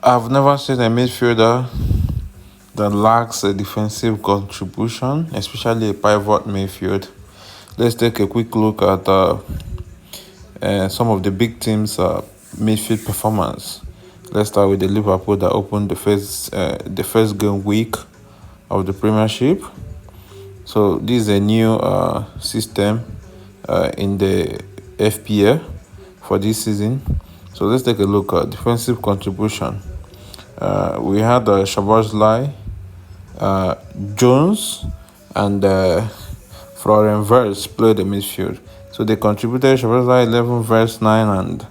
I've never seen a midfielder that lacks a defensive contribution, especially a pivot midfield. Let's take a quick look at some of the big teams' midfield performance. Let's start with the Liverpool that opened the first game week of the Premiership. So this is a new system in the FPL for this season. So let's take a look at defensive contribution. We had Shabazlai, Jones, and Florian Wirtz played the midfield. So they contributed Shabazlai 11, Wirtz 9, and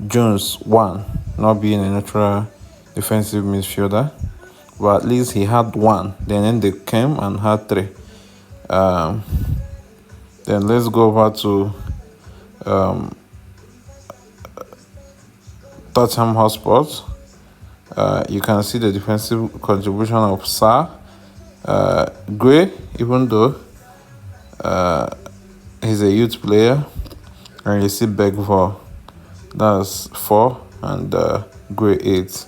Jones 1, not being a natural defensive midfielder. But at least he had 1. Then they came and had 3. Then let's go over to Tottenham Hotspur. You can see the defensive contribution of Sarr. Gray, even though he's a youth player, and you see Begvor, that's 4, and Gray 8.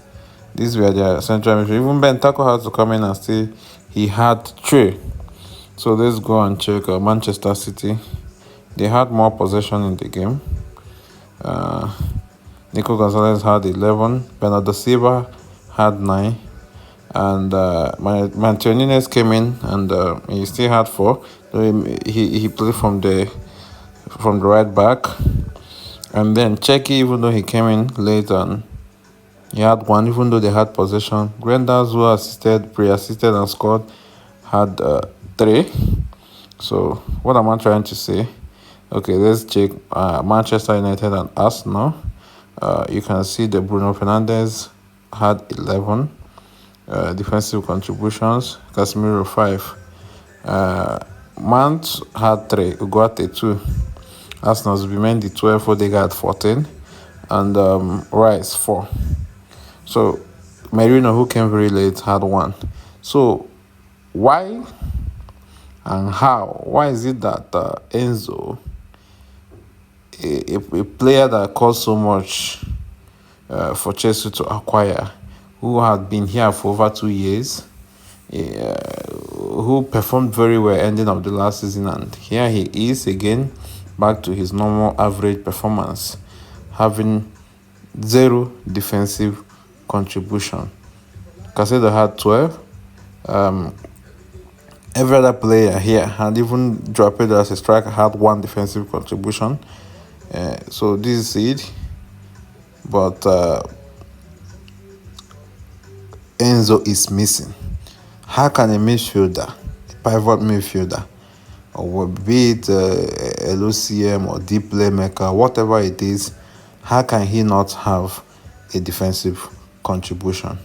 These were their central midfield. Even Ben Tako had to come in and say he had 3. So let's go and check Manchester City. They had more possession in the game. Nico Gonzalez had 11. Bernardo Silva had 9. And Mantionines came in and he still had 4. He played from the right back. And then Cheki, even though he came in late and he had 1, even though they had possession. Grenders, who pre-assisted and scored, had 3. So what am I trying to say? Okay, let's check Manchester United and Arsenal. You can see the Bruno Fernandez had 11 defensive contributions. Casemiro 5. Mount had 3. Ugarte 2. Arsenal's Zubimendi 12. Odegaard 14. And Rice 4. So Merino, who came very late, had 1. So why and how? Why is it that Enzo, a player that cost so much for Chelsea to acquire, who had been here for over 2 years, who performed very well ending of the last season, and here he is again back to his normal average performance, having 0 defensive contribution. Casado had 12. Every other player here, and even Drapedo as a striker, had 1 defensive contribution. So this is it. But Enzo is missing. How can a midfielder, a pivot midfielder, or be it a LOCM or deep playmaker, whatever it is, how can he not have a defensive contribution?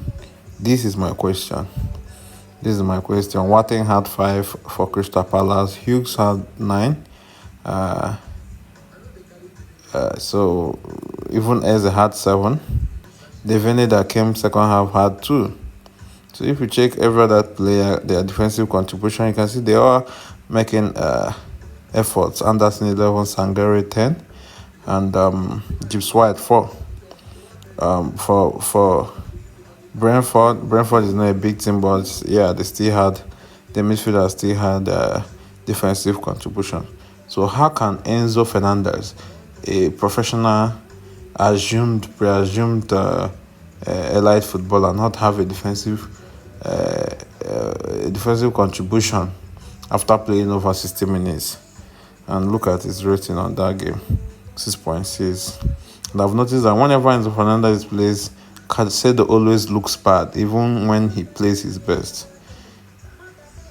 This is my question. Wating had 5 for Crystal Palace. Hughes had 9. So even Eze had 7. Devene that came second half had 2. So if you check every other player, their defensive contribution, you can see they are making efforts. Anderson 11, Sangare 10, and Gibbs White 4. For Brentford is not a big team, but yeah, the midfielder still had defensive contribution. So how can Enzo Fernandez, a professional, pre-assumed elite footballer, not have a defensive contribution after playing over 60 minutes? And look at his rating on that game, 6.6. And I've noticed that whenever Enzo Fernandez plays, Caicedo always looks bad, even when he plays his best.